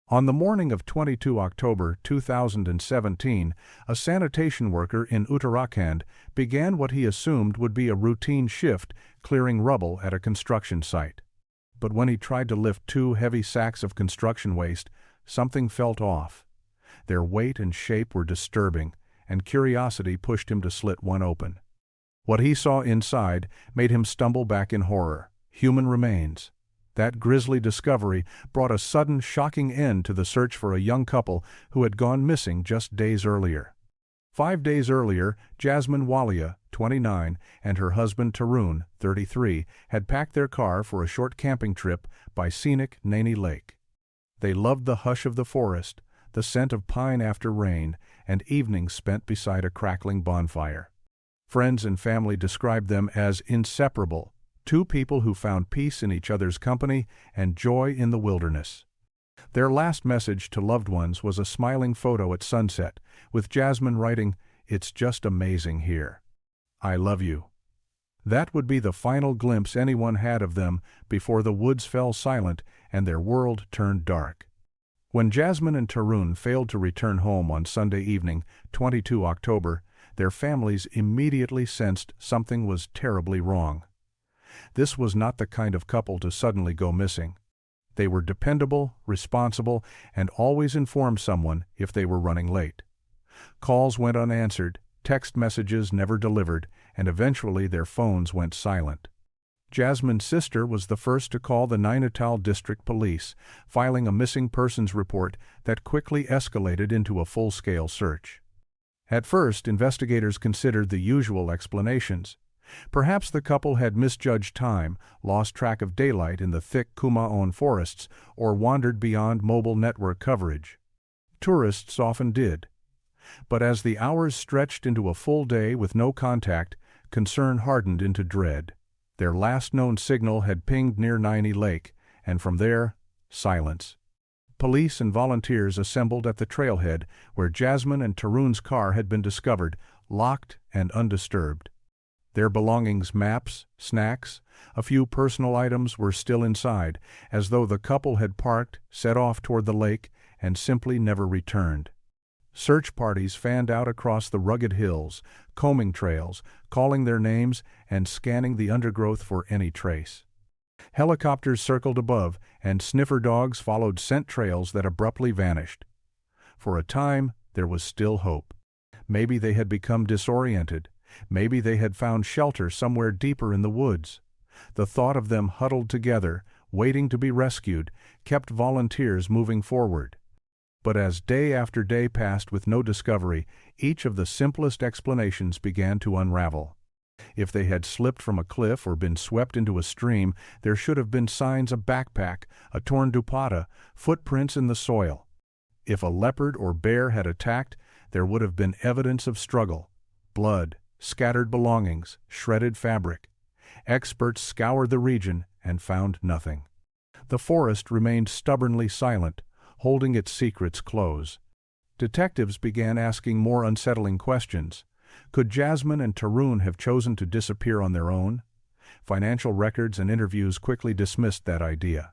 On the morning of 22 October 2017, a sanitation worker in Uttarakhand began what he assumed would be a routine shift clearing rubble at a construction site. But when he tried to lift two heavy sacks of construction waste, something felt off. Their weight and shape were disturbing, and curiosity pushed him to slit one open. What he saw inside made him stumble back in horror. Human remains. That grisly discovery brought a sudden, shocking end to the search for a young couple who had gone missing just days earlier. 5 days earlier, Jasmine Walia, 29, and her husband Tarun, 33, had packed their car for a short camping trip by scenic Naini Lake. They loved the hush of the forest, the scent of pine after rain, and evenings spent beside a crackling bonfire. Friends and family described them as inseparable, two people who found peace in each other's company and joy in the wilderness. Their last message to loved ones was a smiling photo at sunset, with Jasmine writing, "It's just amazing here. I love you." That would be the final glimpse anyone had of them before the woods fell silent and their world turned dark. When Jasmine and Tarun failed to return home on Sunday evening, 22 October, their families immediately sensed something was terribly wrong. This was not the kind of couple to suddenly go missing. They were dependable, responsible, and always informed someone if they were running late. Calls went unanswered, text messages never delivered, and eventually their phones went silent. Jasmine's sister was the first to call the Nainital District Police, filing a missing persons report that quickly escalated into a full-scale search. At first, investigators considered the usual explanations. Perhaps the couple had misjudged time, lost track of daylight in the thick Kumaon forests, or wandered beyond mobile network coverage. Tourists often did. But as the hours stretched into a full day with no contact, concern hardened into dread. Their last known signal had pinged near Naini Lake, and from there, silence. Police and volunteers assembled at the trailhead where Jasmine and Tarun's car had been discovered, locked and undisturbed. Their belongings, maps, snacks, a few personal items were still inside, as though the couple had parked, set off toward the lake, and simply never returned. Search parties fanned out across the rugged hills, combing trails, calling their names, and scanning the undergrowth for any trace. Helicopters circled above, and sniffer dogs followed scent trails that abruptly vanished. For a time, there was still hope. Maybe they had become disoriented. Maybe they had found shelter somewhere deeper in the woods. The thought of them huddled together, waiting to be rescued, kept volunteers moving forward. But as day after day passed with no discovery, each of the simplest explanations began to unravel. If they had slipped from a cliff or been swept into a stream, there should have been signs of backpack, a torn dupatta, footprints in the soil. If a leopard or bear had attacked, there would have been evidence of struggle, blood, scattered belongings, shredded fabric. Experts scoured the region and found nothing. The forest remained stubbornly silent, holding its secrets close. Detectives began asking more unsettling questions. Could Jasmine and Tarun have chosen to disappear on their own? Financial records and interviews quickly dismissed that idea.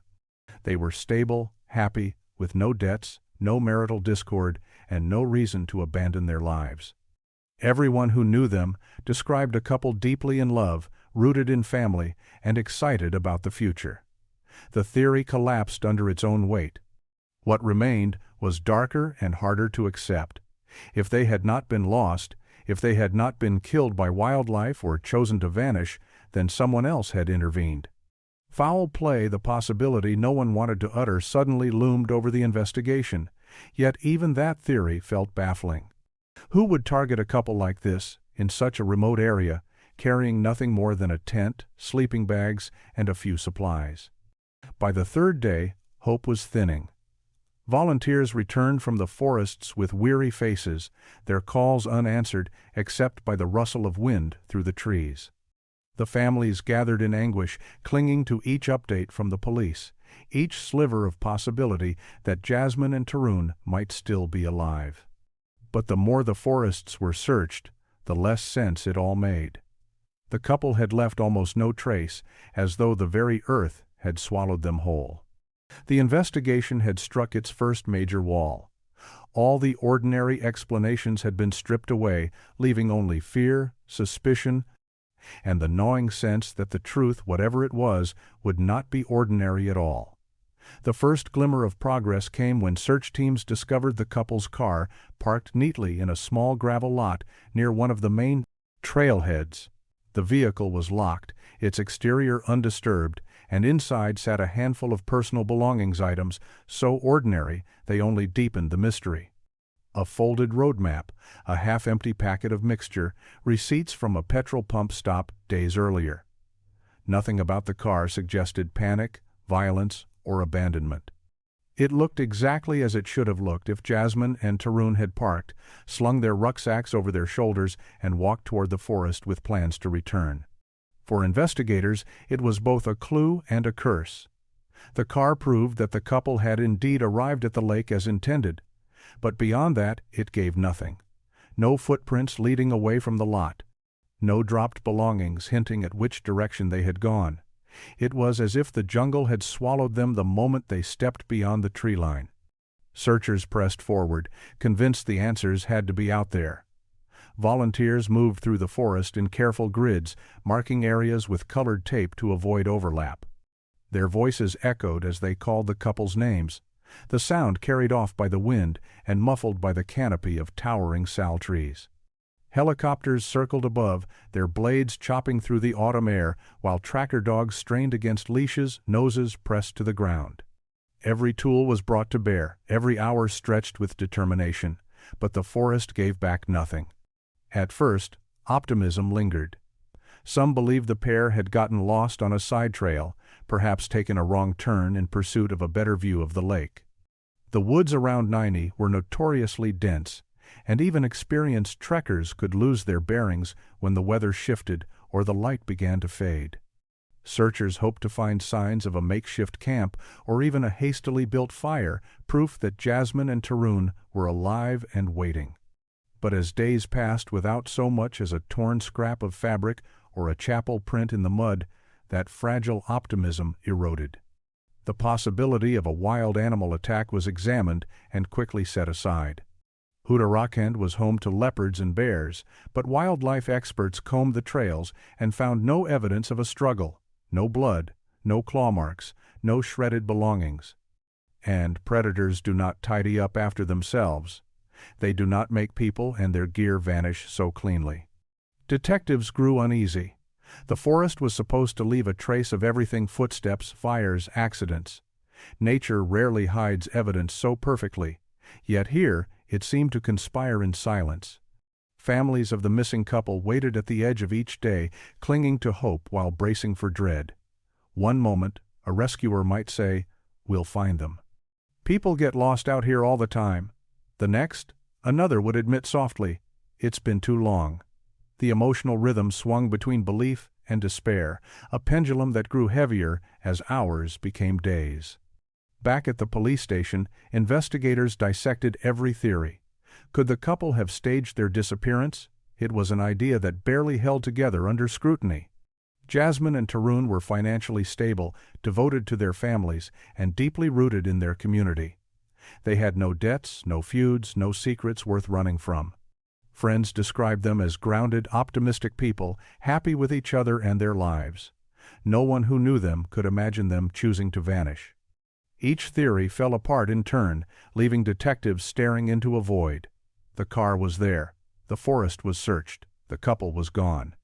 They were stable, happy, with no debts, no marital discord, and no reason to abandon their lives. Everyone who knew them described a couple deeply in love, rooted in family, and excited about the future. The theory collapsed under its own weight. What remained was darker and harder to accept. If they had not been lost, if they had not been killed by wildlife or chosen to vanish, then someone else had intervened. Foul play, the possibility no one wanted to utter, suddenly loomed over the investigation, yet even that theory felt baffling. Who would target a couple like this, in such a remote area, carrying nothing more than a tent, sleeping bags, and a few supplies? By the third day, hope was thinning. Volunteers returned from the forests with weary faces, their calls unanswered except by the rustle of wind through the trees. The families gathered in anguish, clinging to each update from the police, each sliver of possibility that Jasmine and Tarun might still be alive. But the more the forests were searched, the less sense it all made. The couple had left almost no trace, as though the very earth had swallowed them whole. The investigation had struck its first major wall. All the ordinary explanations had been stripped away, leaving only fear, suspicion, and the gnawing sense that the truth, whatever it was, would not be ordinary at all. The first glimmer of progress came when search teams discovered the couple's car parked neatly in a small gravel lot near one of the main trailheads. The vehicle was locked, its exterior undisturbed, and inside sat a handful of personal belongings, items so ordinary they only deepened the mystery. A folded road map, a half-empty packet of mixture, receipts from a petrol pump stop days earlier. Nothing about the car suggested panic, violence, or abandonment. It looked exactly as it should have looked if Jasmine and Tarun had parked, slung their rucksacks over their shoulders, and walked toward the forest with plans to return. For investigators, it was both a clue and a curse. The car proved that the couple had indeed arrived at the lake as intended, but beyond that it gave nothing. No footprints leading away from the lot. No dropped belongings hinting at which direction they had gone. It was as if the jungle had swallowed them the moment they stepped beyond the tree line. Searchers pressed forward, convinced the answers had to be out there. Volunteers moved through the forest in careful grids, marking areas with colored tape to avoid overlap. Their voices echoed as they called the couple's names, the sound carried off by the wind and muffled by the canopy of towering sal trees. Helicopters circled above, their blades chopping through the autumn air, while tracker dogs strained against leashes, noses pressed to the ground. Every tool was brought to bear, every hour stretched with determination, but the forest gave back nothing. At first, optimism lingered. Some believed the pair had gotten lost on a side trail, perhaps taken a wrong turn in pursuit of a better view of the lake. The woods around Naini were notoriously dense, and even experienced trekkers could lose their bearings when the weather shifted or the light began to fade. Searchers hoped to find signs of a makeshift camp or even a hastily built fire, proof that Jasmine and Tarun were alive and waiting. But as days passed without so much as a torn scrap of fabric or a chapel print in the mud, that fragile optimism eroded. The possibility of a wild animal attack was examined and quickly set aside. Uttarakhand was home to leopards and bears, but wildlife experts combed the trails and found no evidence of a struggle, no blood, no claw marks, no shredded belongings. And predators do not tidy up after themselves. They do not make people and their gear vanish so cleanly. Detectives grew uneasy. The forest was supposed to leave a trace of everything: footsteps, fires, accidents. Nature rarely hides evidence so perfectly, yet here it seemed to conspire in silence. Families of the missing couple waited at the edge of each day, clinging to hope while bracing for dread. One moment, a rescuer might say, "We'll find them." "People get lost out here all the time." The next, another would admit softly, "It's been too long." The emotional rhythm swung between belief and despair, a pendulum that grew heavier as hours became days. Back at the police station, investigators dissected every theory. Could the couple have staged their disappearance? It was an idea that barely held together under scrutiny. Jasmine and Tarun were financially stable, devoted to their families, and deeply rooted in their community. They had no debts, no feuds, no secrets worth running from. Friends described them as grounded, optimistic people, happy with each other and their lives. No one who knew them could imagine them choosing to vanish. Each theory fell apart in turn, leaving detectives staring into a void. The car was there. The forest was searched. The couple was gone.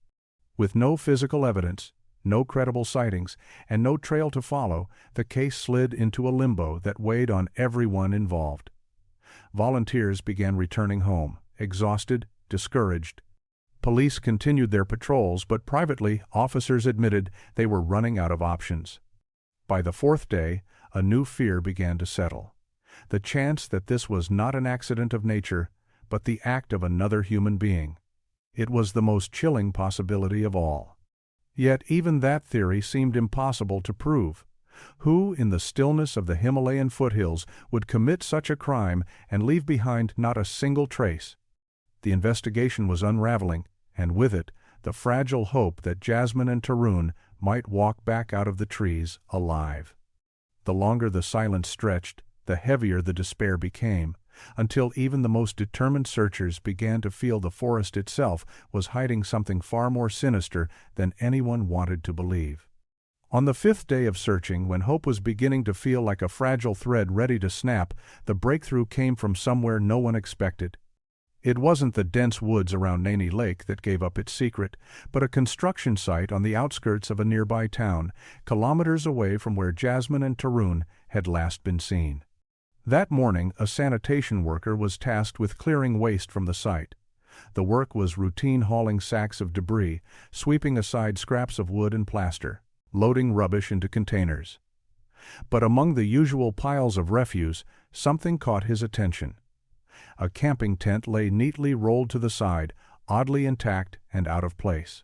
With no physical evidence, no credible sightings, and no trail to follow, the case slid into a limbo that weighed on everyone involved. Volunteers began returning home, exhausted, discouraged. Police continued their patrols, but privately, officers admitted they were running out of options. By the fourth day, a new fear began to settle. The chance that this was not an accident of nature, but the act of another human being. It was the most chilling possibility of all. Yet even that theory seemed impossible to prove. Who, in the stillness of the Himalayan foothills, would commit such a crime and leave behind not a single trace? The investigation was unraveling, and with it, the fragile hope that Jasmine and Tarun might walk back out of the trees alive. The longer the silence stretched, the heavier the despair became, until even the most determined searchers began to feel the forest itself was hiding something far more sinister than anyone wanted to believe. On the 5th day of searching, when hope was beginning to feel like a fragile thread ready to snap, the breakthrough came from somewhere no one expected. It wasn't the dense woods around Naney Lake that gave up its secret, but a construction site on the outskirts of a nearby town, kilometers away from where Jasmine and Tarun had last been seen. That morning, a sanitation worker was tasked with clearing waste from the site. The work was routine hauling sacks of debris, sweeping aside scraps of wood and plaster, loading rubbish into containers. But among the usual piles of refuse, something caught his attention. A camping tent lay neatly rolled to the side, oddly intact and out of place.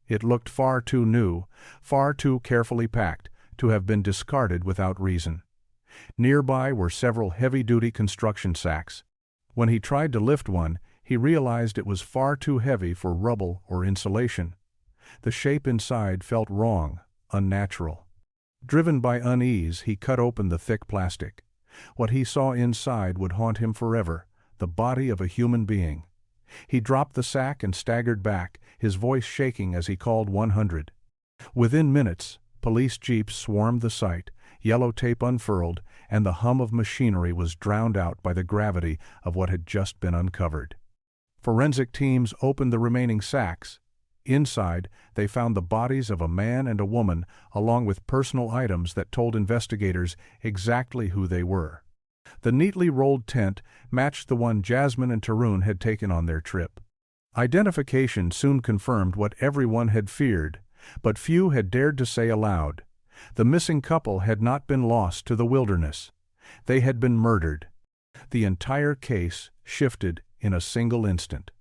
It looked far too new, far too carefully packed, to have been discarded without reason. Nearby were several heavy-duty construction sacks. When he tried to lift one, he realized it was far too heavy for rubble or insulation. The shape inside felt wrong, unnatural. Driven by unease, he cut open the thick plastic. What he saw inside would haunt him forever, the body of a human being. He dropped the sack and staggered back, his voice shaking as he called 100. Within minutes, police jeeps swarmed the site, yellow tape unfurled, and the hum of machinery was drowned out by the gravity of what had just been uncovered. Forensic teams opened the remaining sacks. Inside, they found the bodies of a man and a woman, along with personal items that told investigators exactly who they were. The neatly rolled tent matched the one Jasmine and Tarun had taken on their trip. Identification soon confirmed what everyone had feared, but few had dared to say aloud. The missing couple had not been lost to the wilderness. They had been murdered. The entire case shifted in a single instant.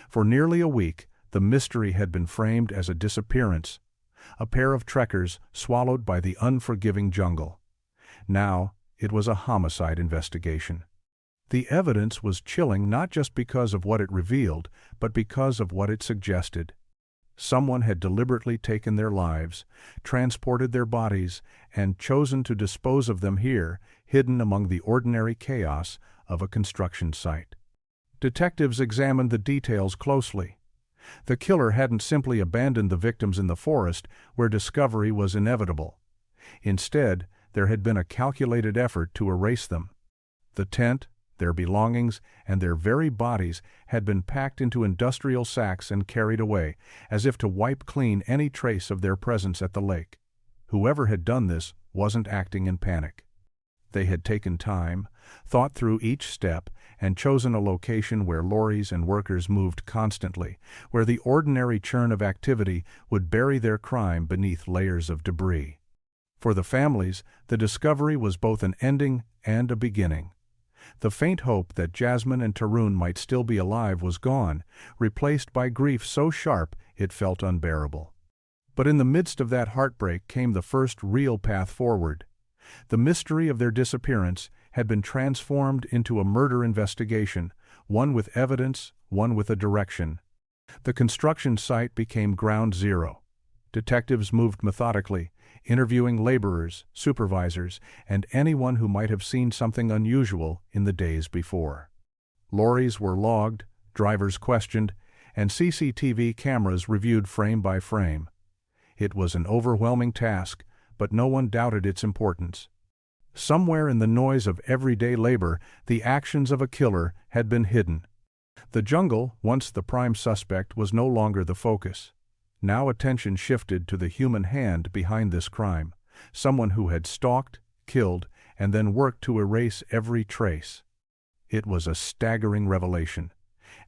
For nearly a week, the mystery had been framed as a disappearance, a pair of trekkers swallowed by the unforgiving jungle. Now, it was a homicide investigation. The evidence was chilling not just because of what it revealed, but because of what it suggested. Someone had deliberately taken their lives, transported their bodies, and chosen to dispose of them here, hidden among the ordinary chaos of a construction site. Detectives examined the details closely. The killer hadn't simply abandoned the victims in the forest, where discovery was inevitable. Instead, there had been a calculated effort to erase them. The tent, their belongings, and their very bodies had been packed into industrial sacks and carried away, as if to wipe clean any trace of their presence at the lake. Whoever had done this wasn't acting in panic. They had taken time, thought through each step, and chosen a location where lorries and workers moved constantly, where the ordinary churn of activity would bury their crime beneath layers of debris. For the families, the discovery was both an ending and a beginning. The faint hope that Jasmine and Tarun might still be alive was gone, replaced by grief so sharp it felt unbearable. But in the midst of that heartbreak came the first real path forward. The mystery of their disappearance had been transformed into a murder investigation, one with evidence, one with a direction. The construction site became ground zero. Detectives moved methodically, interviewing laborers, supervisors, and anyone who might have seen something unusual in the days before. Lorries were logged, drivers questioned, and CCTV cameras reviewed frame by frame. It was an overwhelming task, but no one doubted its importance. Somewhere in the noise of everyday labor, the actions of a killer had been hidden. The jungle, once the prime suspect, was no longer the focus. Now attention shifted to the human hand behind this crime, someone who had stalked, killed, and then worked to erase every trace. It was a staggering revelation,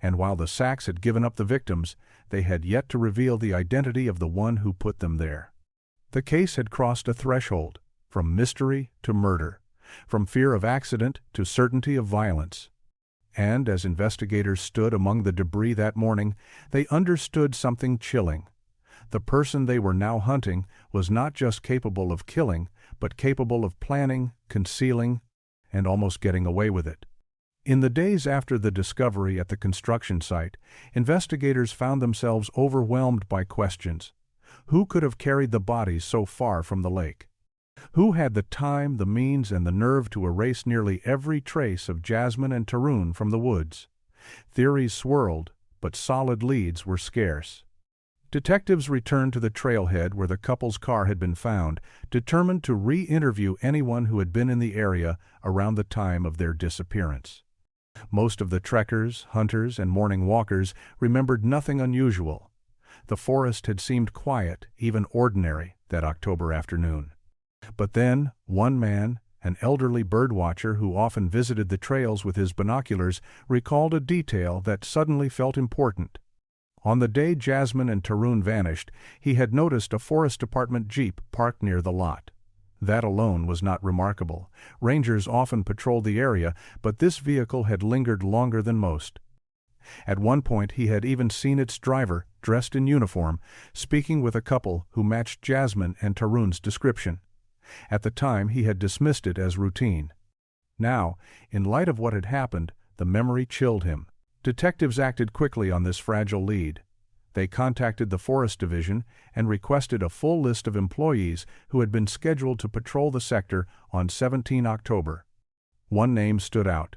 and while the sacks had given up the victims, they had yet to reveal the identity of the one who put them there. The case had crossed a threshold, from mystery to murder, from fear of accident to certainty of violence. And as investigators stood among the debris that morning, they understood something chilling. The person they were now hunting was not just capable of killing, but capable of planning, concealing, and almost getting away with it. In the days after the discovery at the construction site, investigators found themselves overwhelmed by questions. Who could have carried the bodies so far from the lake? Who had the time, the means, and the nerve to erase nearly every trace of Jasmine and Tarun from the woods? Theories swirled, but solid leads were scarce. Detectives returned to the trailhead where the couple's car had been found, determined to re-interview anyone who had been in the area around the time of their disappearance. Most of the trekkers, hunters, and morning walkers remembered nothing unusual. The forest had seemed quiet, even ordinary, that October afternoon. But then, one man, an elderly birdwatcher who often visited the trails with his binoculars, recalled a detail that suddenly felt important. On the day Jasmine and Tarun vanished, he had noticed a Forest Department Jeep parked near the lot. That alone was not remarkable. Rangers often patrolled the area, but this vehicle had lingered longer than most. At one point he had even seen its driver, dressed in uniform, speaking with a couple who matched Jasmine and Tarun's description. At the time he had dismissed it as routine. Now, in light of what had happened, the memory chilled him. Detectives acted quickly on this fragile lead. They contacted the Forest Division and requested a full list of employees who had been scheduled to patrol the sector on 17 October. One name stood out: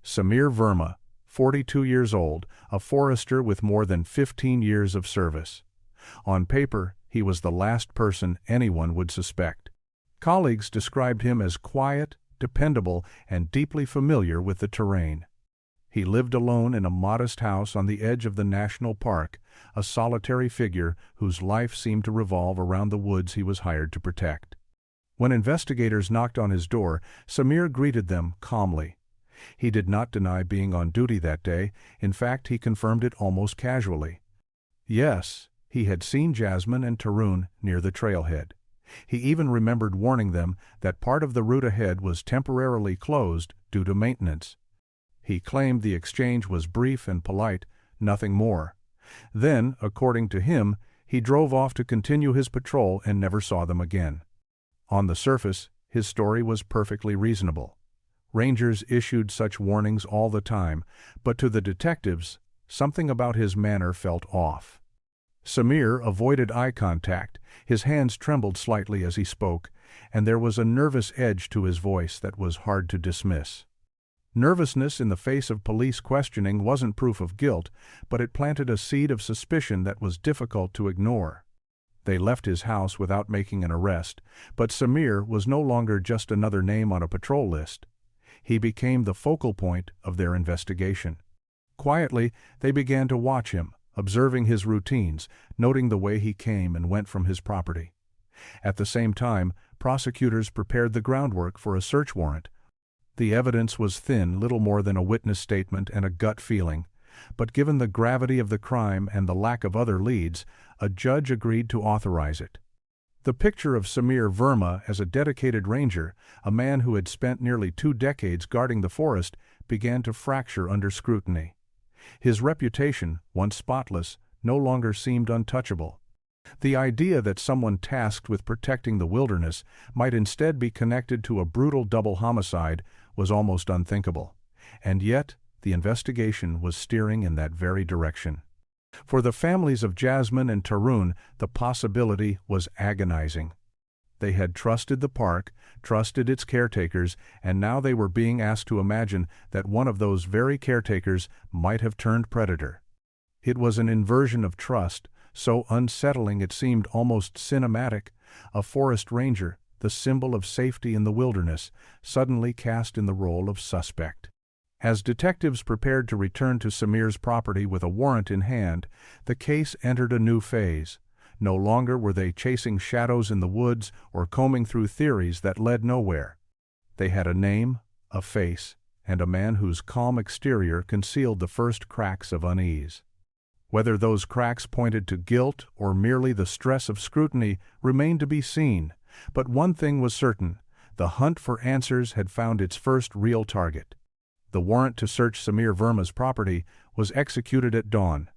Samir Verma, 42 years old, a forester with more than 15 years of service. On paper, he was the last person anyone would suspect. Colleagues described him as quiet, dependable, and deeply familiar with the terrain. He lived alone in a modest house on the edge of the national park, a solitary figure whose life seemed to revolve around the woods he was hired to protect. When investigators knocked on his door, Samir greeted them calmly. He did not deny being on duty that day. In fact, he confirmed it almost casually. Yes, he had seen Jasmine and Tarun near the trailhead. He even remembered warning them that part of the route ahead was temporarily closed due to maintenance. He claimed the exchange was brief and polite, nothing more. Then, according to him, he drove off to continue his patrol and never saw them again. On the surface, his story was perfectly reasonable. Rangers issued such warnings all the time, but to the detectives, something about his manner felt off. Samir avoided eye contact, his hands trembled slightly as he spoke, and there was a nervous edge to his voice that was hard to dismiss. Nervousness in the face of police questioning wasn't proof of guilt, but it planted a seed of suspicion that was difficult to ignore. They left his house without making an arrest, but Samir was no longer just another name on a patrol list. He became the focal point of their investigation. Quietly, they began to watch him, observing his routines, noting the way he came and went from his property. At the same time, prosecutors prepared the groundwork for a search warrant. The evidence was thin, little more than a witness statement and a gut feeling, but given the gravity of the crime and the lack of other leads, a judge agreed to authorize it. The picture of Samir Verma as a dedicated ranger, a man who had spent nearly 2 decades guarding the forest, began to fracture under scrutiny. His reputation, once spotless, no longer seemed untouchable. The idea that someone tasked with protecting the wilderness might instead be connected to a brutal double homicide was almost unthinkable. And yet, the investigation was steering in that very direction. For the families of Jasmine and Tarun, the possibility was agonizing. They had trusted the park, trusted its caretakers, and now they were being asked to imagine that one of those very caretakers might have turned predator. It was an inversion of trust, so unsettling it seemed almost cinematic. A forest ranger, the symbol of safety in the wilderness, suddenly cast in the role of suspect. As detectives prepared to return to Samir's property with a warrant in hand, the case entered a new phase. No longer were they chasing shadows in the woods or combing through theories that led nowhere. They had a name, a face, and a man whose calm exterior concealed the first cracks of unease. Whether those cracks pointed to guilt or merely the stress of scrutiny remained to be seen, but one thing was certain: the hunt for answers had found its first real target. The warrant to search Samir Verma's property was executed at dawn.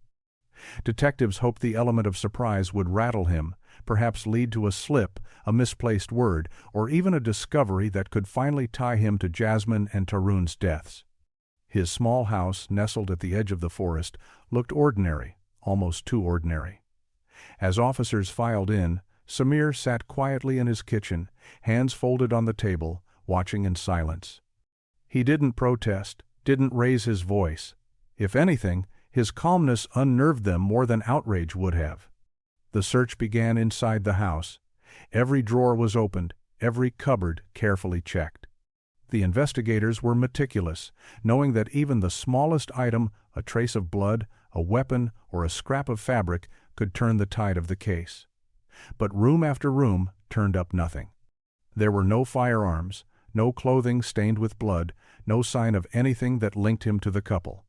Detectives hoped the element of surprise would rattle him, perhaps lead to a slip, a misplaced word, or even a discovery that could finally tie him to Jasmine and Tarun's deaths. His small house, nestled at the edge of the forest, looked ordinary, almost too ordinary. As officers filed in, Samir sat quietly in his kitchen, hands folded on the table, watching in silence. He didn't protest, didn't raise his voice. If anything, his calmness unnerved them more than outrage would have. The search began inside the house. Every drawer was opened, every cupboard carefully checked. The investigators were meticulous, knowing that even the smallest item, a trace of blood, a weapon, or a scrap of fabric, could turn the tide of the case. But room after room turned up nothing. There were no firearms, no clothing stained with blood, no sign of anything that linked him to the couple.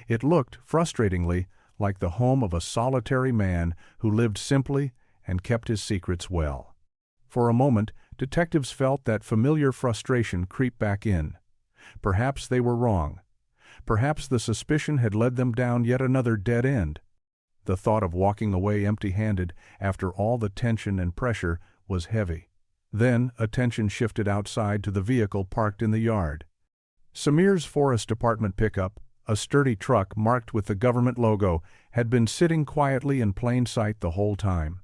It looked, frustratingly, like the home of a solitary man who lived simply and kept his secrets well. For a moment, detectives felt that familiar frustration creep back in. Perhaps they were wrong. Perhaps the suspicion had led them down yet another dead end. The thought of walking away empty-handed after all the tension and pressure was heavy. Then attention shifted outside to the vehicle parked in the yard. Samir's Forest Department pickup, a sturdy truck marked with the government logo, had been sitting quietly in plain sight the whole time.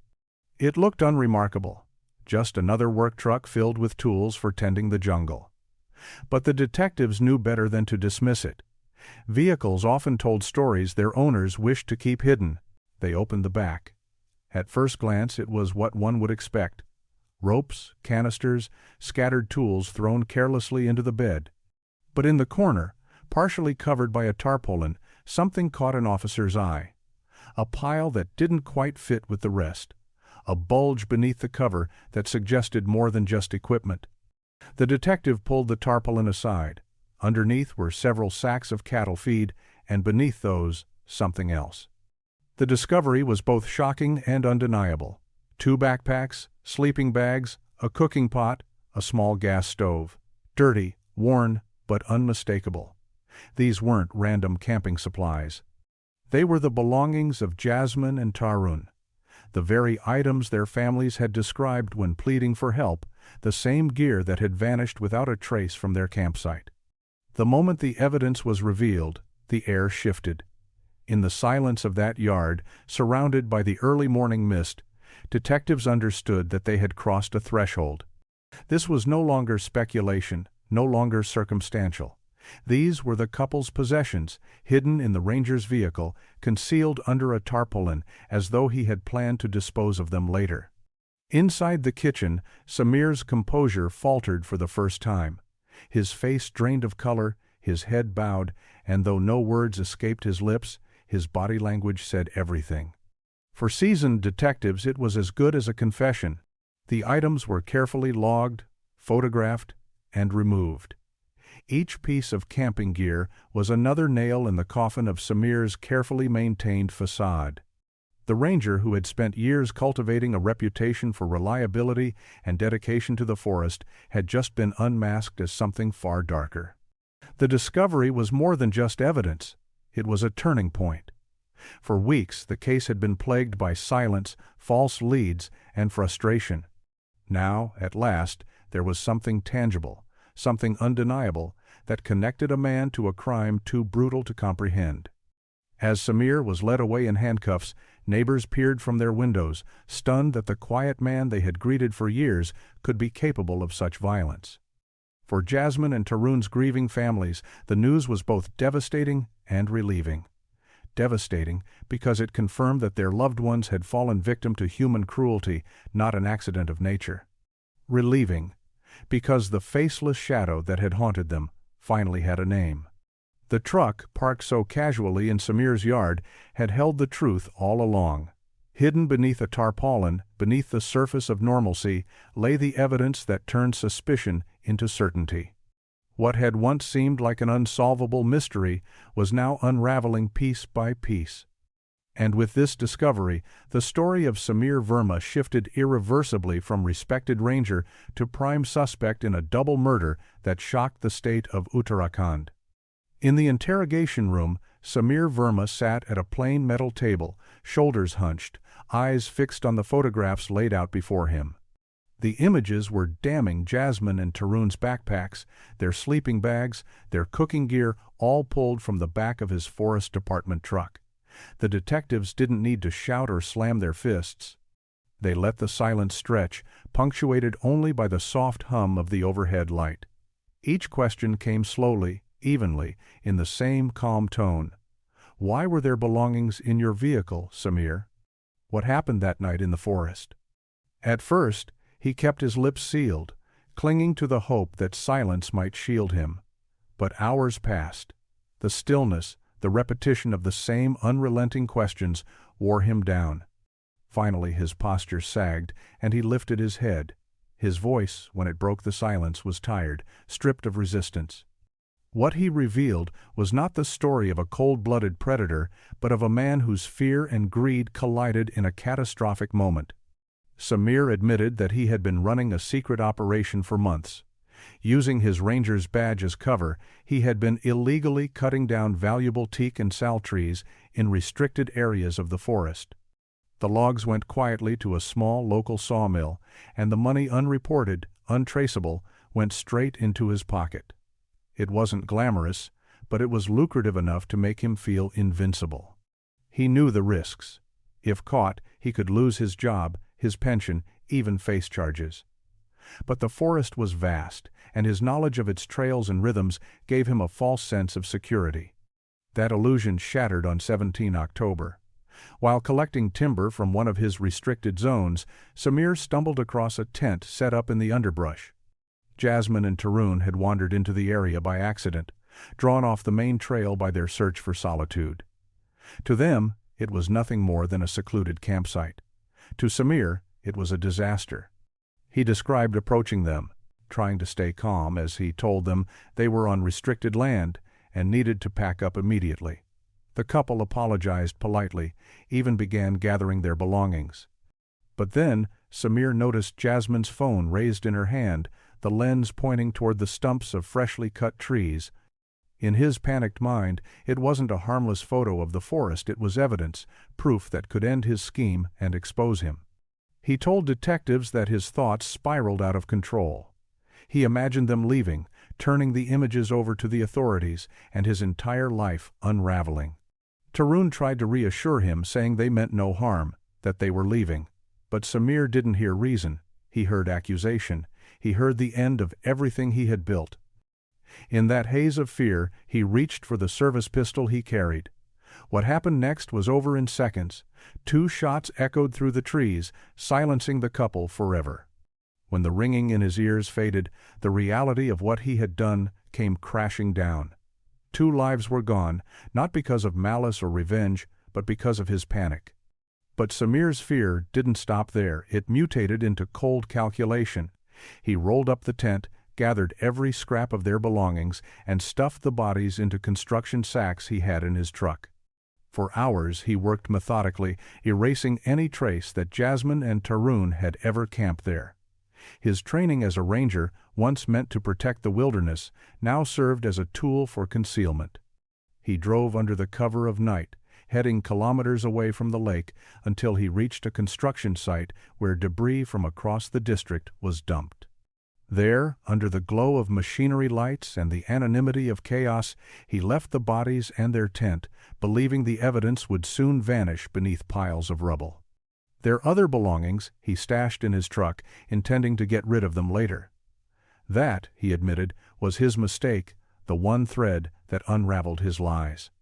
It looked unremarkable, just another work truck filled with tools for tending the jungle. But the detectives knew better than to dismiss it. Vehicles often told stories their owners wished to keep hidden. They opened the back. At first glance it was what one would expect. Ropes, canisters, scattered tools thrown carelessly into the bed. But in the corner, partially covered by a tarpaulin, something caught an officer's eye. A pile that didn't quite fit with the rest. A bulge beneath the cover that suggested more than just equipment. The detective pulled the tarpaulin aside. Underneath were several sacks of cattle feed, and beneath those, something else. The discovery was both shocking and undeniable. 2 backpacks, sleeping bags, a cooking pot, a small gas stove. Dirty, worn, but unmistakable. These weren't random camping supplies. They were the belongings of Jasmine and Tarun. The very items their families had described when pleading for help, the same gear that had vanished without a trace from their campsite. The moment the evidence was revealed, the air shifted. In the silence of that yard, surrounded by the early morning mist, detectives understood that they had crossed a threshold. This was no longer speculation, no longer circumstantial. These were the couple's possessions, hidden in the ranger's vehicle, concealed under a tarpaulin, as though he had planned to dispose of them later. Inside the kitchen, Samir's composure faltered for the first time. His face drained of color, his head bowed, and though no words escaped his lips, his body language said everything. For seasoned detectives it was as good as a confession. The items were carefully logged, photographed, and removed. Each piece of camping gear was another nail in the coffin of Samir's carefully maintained facade. The ranger, who had spent years cultivating a reputation for reliability and dedication to the forest, had just been unmasked as something far darker. The discovery was more than just evidence. It was a turning point. For weeks the case had been plagued by silence, false leads, and frustration. Now, at last, there was something tangible, something undeniable, that connected a man to a crime too brutal to comprehend. As Samir was led away in handcuffs, neighbors peered from their windows, stunned that the quiet man they had greeted for years could be capable of such violence. For Jasmine and Tarun's grieving families, the news was both devastating and relieving. Devastating because it confirmed that their loved ones had fallen victim to human cruelty, not an accident of nature. Relieving because the faceless shadow that had haunted them finally had a name. The truck, parked so casually in Samir's yard, had held the truth all along. Hidden beneath a tarpaulin, beneath the surface of normalcy, lay the evidence that turned suspicion into certainty. What had once seemed like an unsolvable mystery was now unraveling piece by piece. And with this discovery, the story of Samir Verma shifted irreversibly from respected ranger to prime suspect in a double murder that shocked the state of Uttarakhand. In the interrogation room, Samir Verma sat at a plain metal table, shoulders hunched, eyes fixed on the photographs laid out before him. The images were damning. Jasmine and Tarun's backpacks, their sleeping bags, their cooking gear, all pulled from the back of his Forest Department truck. The detectives didn't need to shout or slam their fists. They let the silence stretch, punctuated only by the soft hum of the overhead light. Each question came slowly, evenly, in the same calm tone. "Why were their belongings in your vehicle, Samir? What happened that night in the forest?" At first, he kept his lips sealed, clinging to the hope that silence might shield him. But hours passed. The stillness, the repetition of the same unrelenting questions, wore him down. Finally his posture sagged, and he lifted his head. His voice, when it broke the silence, was tired, stripped of resistance. What he revealed was not the story of a cold-blooded predator, but of a man whose fear and greed collided in a catastrophic moment. Samir admitted that he had been running a secret operation for months. Using his ranger's badge as cover, he had been illegally cutting down valuable teak and sal trees in restricted areas of the forest. The logs went quietly to a small local sawmill, and the money, unreported, untraceable, went straight into his pocket. It wasn't glamorous, but it was lucrative enough to make him feel invincible. He knew the risks. If caught, he could lose his job, his pension, even face charges. But the forest was vast, and his knowledge of its trails and rhythms gave him a false sense of security. That illusion shattered on 17 October. While collecting timber from one of his restricted zones, Samir stumbled across a tent set up in the underbrush. Jasmine and Tarun had wandered into the area by accident, drawn off the main trail by their search for solitude. To them, it was nothing more than a secluded campsite. To Samir, it was a disaster. He described approaching them, trying to stay calm as he told them they were on restricted land and needed to pack up immediately. The couple apologized politely, even began gathering their belongings. But then Samir noticed Jasmine's phone raised in her hand, the lens pointing toward the stumps of freshly cut trees. In his panicked mind, it wasn't a harmless photo of the forest, it was evidence, proof that could end his scheme and expose him. He told detectives that his thoughts spiraled out of control. He imagined them leaving, turning the images over to the authorities, and his entire life unraveling. Tarun tried to reassure him, saying they meant no harm, that they were leaving. But Samir didn't hear reason. He heard accusation. He heard the end of everything he had built. In that haze of fear, he reached for the service pistol he carried. What happened next was over in seconds. 2 shots echoed through the trees, silencing the couple forever. When the ringing in his ears faded, the reality of what he had done came crashing down. 2 lives were gone, not because of malice or revenge, but because of his panic. But Samir's fear didn't stop there. It mutated into cold calculation. He rolled up the tent, gathered every scrap of their belongings, and stuffed the bodies into construction sacks he had in his truck. For hours he worked methodically, erasing any trace that Jasmine and Tarun had ever camped there. His training as a ranger, once meant to protect the wilderness, now served as a tool for concealment. He drove under the cover of night, heading kilometers away from the lake until he reached a construction site where debris from across the district was dumped. There, under the glow of machinery lights and the anonymity of chaos, he left the bodies and their tent, believing the evidence would soon vanish beneath piles of rubble. Their other belongings he stashed in his truck, intending to get rid of them later. That, he admitted, was his mistake, the one thread that unraveled his lies.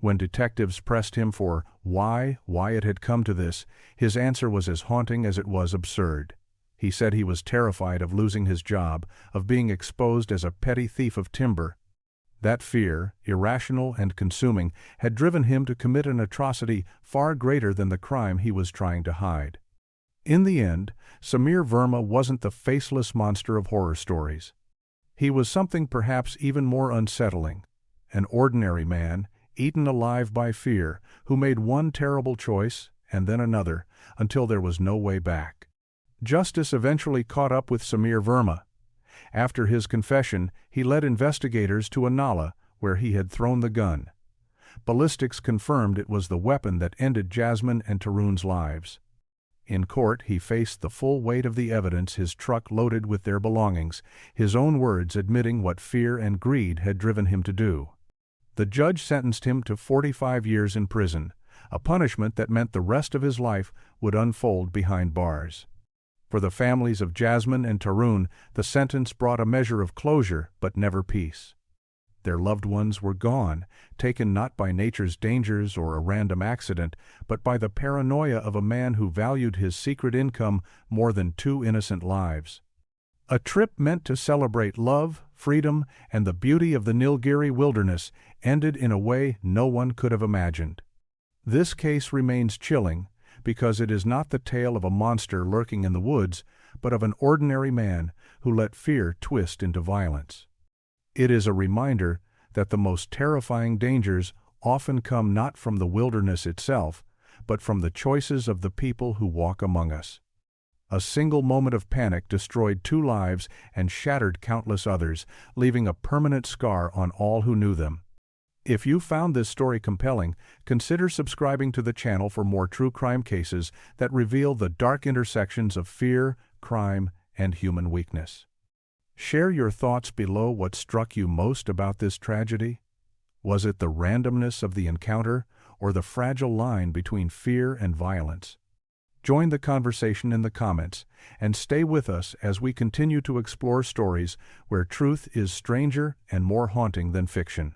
When detectives pressed him for why it had come to this, his answer was as haunting as it was absurd. He said he was terrified of losing his job, of being exposed as a petty thief of timber. That fear, irrational and consuming, had driven him to commit an atrocity far greater than the crime he was trying to hide. In the end, Samir Verma wasn't the faceless monster of horror stories. He was something perhaps even more unsettling, an ordinary man, eaten alive by fear, who made one terrible choice and then another, until there was no way back. Justice eventually caught up with Samir Verma. After his confession, he led investigators to a nala where he had thrown the gun. Ballistics confirmed it was the weapon that ended Jasmine and Tarun's lives. In court, he faced the full weight of the evidence, his truck loaded with their belongings, his own words admitting what fear and greed had driven him to do. The judge sentenced him to 45 years in prison, a punishment that meant the rest of his life would unfold behind bars. For the families of Jasmine and Tarun, the sentence brought a measure of closure, but never peace. Their loved ones were gone, taken not by nature's dangers or a random accident, but by the paranoia of a man who valued his secret income more than 2 innocent lives. A trip meant to celebrate love, freedom, and the beauty of the Nilgiri wilderness ended in a way no one could have imagined. This case remains chilling because it is not the tale of a monster lurking in the woods, but of an ordinary man who let fear twist into violence. It is a reminder that the most terrifying dangers often come not from the wilderness itself, but from the choices of the people who walk among us. A single moment of panic destroyed 2 lives and shattered countless others, leaving a permanent scar on all who knew them. If you found this story compelling, consider subscribing to the channel for more true crime cases that reveal the dark intersections of fear, crime, and human weakness. Share your thoughts below. What struck you most about this tragedy? Was it the randomness of the encounter or the fragile line between fear and violence? Join the conversation in the comments and stay with us as we continue to explore stories where truth is stranger and more haunting than fiction.